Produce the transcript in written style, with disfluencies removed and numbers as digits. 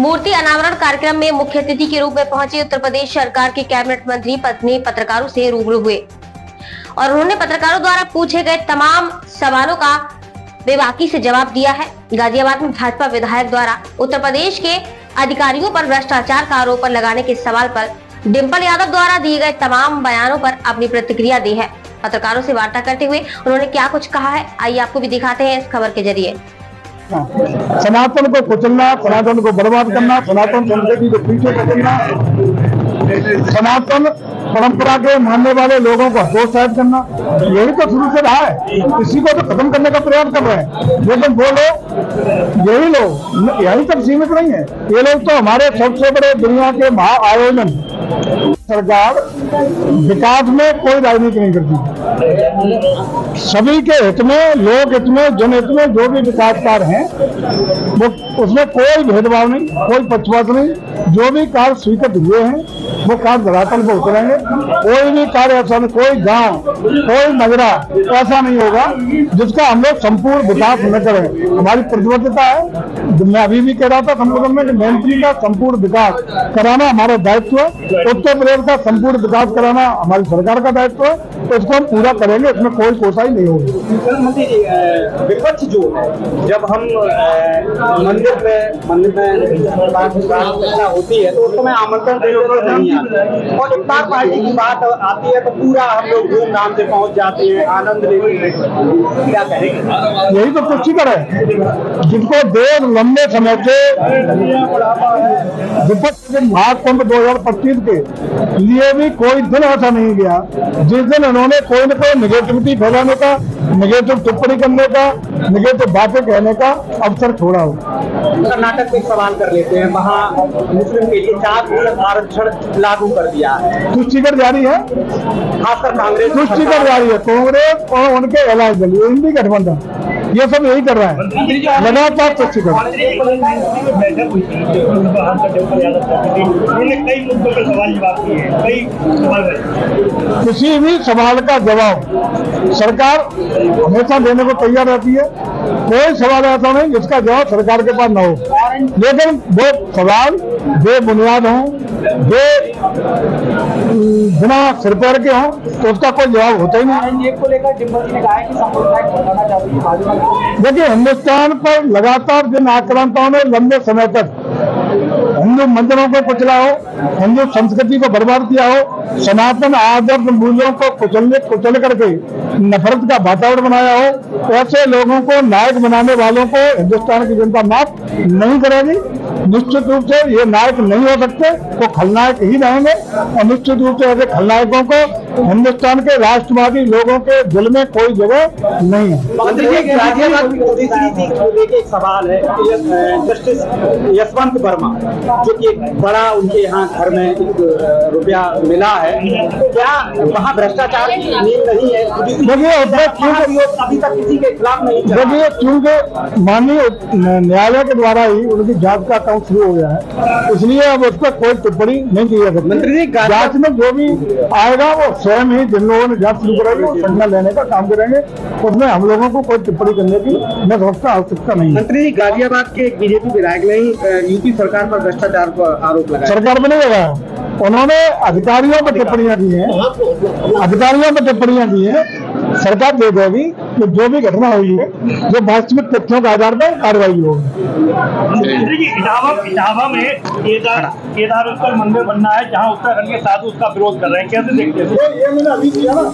मूर्ति अनावरण कार्यक्रम में मुख्य अतिथि के रूप में पहुंचे उत्तर प्रदेश सरकार के कैबिनेट मंत्री पत्नी पत्रकारों से रूबरू हुए और उन्होंने पत्रकारों द्वारा पूछे गए तमाम सवालों का बेबाकी से जवाब दिया है। गाजियाबाद में भाजपा विधायक द्वारा उत्तर प्रदेश के अधिकारियों पर भ्रष्टाचार का आरोप लगाने के सवाल पर डिंपल यादव द्वारा दिए गए तमाम बयानों पर अपनी प्रतिक्रिया दी है। पत्रकारों से वार्ता करते हुए उन्होंने क्या कुछ कहा है, आइए आपको भी दिखाते हैं इस खबर के जरिए। सनातन को कुचलना, सनातन को बर्बाद करना, सनातन संस्कृति को पीछे करना, सनातन परंपरा के मानने वाले लोगों को हतोत्साहित करना, यही तो शुरू से रहा है। इसी को तो खत्म करने का प्रयास कर रहे हैं। लेकिन वो लोग, यही लोग यही तक सीमित नहीं है। ये लोग तो हमारे सबसे बड़े दुनिया के महा आयोजन, सरकार विकास में कोई राजनीति नहीं करती। सभी के हित में, लोक हित में, जनहित में जो भी विकास कार्य हैं वो उसमें कोई भेदभाव नहीं, कोई पक्षपात नहीं। जो भी कार्य स्वीकृत हुए हैं वो कार्य धरातल पर उतरेंगे। कोई भी कार्य ऐसा नहीं, कोई गांव, कोई नगरा ऐसा नहीं होगा जिसका हम लोग संपूर्ण विकास न करें। हमारी प्रतिबद्धता है। मैं अभी भी कह रहा था संबोधन में कि मंत्री का संपूर्ण विकास कराना हमारा दायित्व है। उत्तर प्रदेश का संपूर्ण विकास कराना हमारी सरकार का दायित्व है। तो इसको हम पूरा करेंगे, इसमें कोई कोताही नहीं होगी। मुख्यमंत्री जी, विपक्ष जो है, जब हम मंदिर में चर्चा होती है तो उस समय आमंत्रण देते नहीं आते, और इफ्तार पार्टी की बात आती है तो पूरा हम लोग धूमधाम से पहुंच जाते हैं, आनंद लेते हैं। क्या कहेंगे? यही तो पुष्टिकर है जिनको देश लंबे समय से विपक्ष के महाकुंभ 2025 के लिए भी कोई दिन ऐसा नहीं गया जिस दिन उन्होंने कोई न कोई निगेटिविटी फैलाने का, निगेटिव टिप्पणी करने का, निगेटिव बातें कहने का अवसर छोड़ा हो। कर्नाटक में सवाल कर लेते हैं, वहाँ मुस्लिम के लिए 4% आरक्षण लागू कर दिया है। पुष्टिकर जारी है, खासकर कांग्रेस पुष्टिकर जारी है। कांग्रेस और उनके अलायंस दल, इंडी गठबंधन, ये सब यही कर रहा है लगातार पुष्टिकर। किसी भी सवाल का जवाब सरकार हमेशा देने को तैयार रहती है। कोई सवाल ऐसा नहीं जिसका जवाब सरकार के पास न हो, लेकिन वो सवाल बेबुनियाद हों, बिना सिर पैर के हों तो उसका कोई जवाब होता ही नहीं। को लेकर डिंपल जी ने कहा है कि सांप्रदायिक बढ़ाना चाहती है भाजपा। देखिए, हिंदुस्तान पर लगातार जिन आक्रांताओं ने लंबे समय तक हिंदू मंदिरों को कुचला हो, हिंदू संस्कृति को बर्बाद किया हो, सनातन आदर्श मूल्यों को कुचल करके नफरत का वातावरण बनाया हो, ऐसे लोगों को नायक बनाने वालों को हिंदुस्तान की जनता माफ नहीं करेगी। निश्चित रूप से ये नायक नहीं हो सकते, वो खलनायक ही रहेंगे। और निश्चित रूप से ऐसे खलनायकों को हिंदुस्तान के राष्ट्रवादी लोगों के दिल में कोई जगह नहीं है। मंत्री जी, गाजियाबाद की ओबीसी को लेकर एक सवाल है। जस्टिस यशवंत वर्मा, जो कि एक बड़ा उनके यहाँ घर में एक रुपया मिला है, क्या वहाँ भ्रष्टाचार की नींव नहीं है? देखिए, अभी तक किसी के खिलाफ नहीं। देखिए, क्योंकि माननीय न्यायालय के द्वारा ही उनकी जांच का काम शुरू हो गया है, इसलिए अब उस पर कोई टिप्पणी नहीं की जा सकती। मंत्री जी, जांच में जो भी आएगा वो स्वयं ही जिन लोगों ने जांच शुरू कराई वो संज्ञान लेने का काम करेंगे। उसमें हम लोगों को कोई टिप्पणी करने की मैं समझता आवश्यकता नहीं है। मंत्री जी, गाजियाबाद के एक बीजेपी विधायक ने ही यूपी सरकार पर भ्रष्टाचार का आरोप लगाया। सरकार में नहीं लगाया, उन्होंने अधिकारियों पर टिप्पणियां की हैं, अधिकारियों पर टिप्पणियां की हैं। सरकार दे देगी कि जो भी घटना हुई है, जो वास्तविक तथ्यों के आधार पर कार्रवाई होगी। इटावा में केदारेश्वर मंदिर बनना है, जहां उत्तराखंड के साधु उसका विरोध कर रहे हैं, कैसे देखते हैं? ये मैंने अभी किया ना।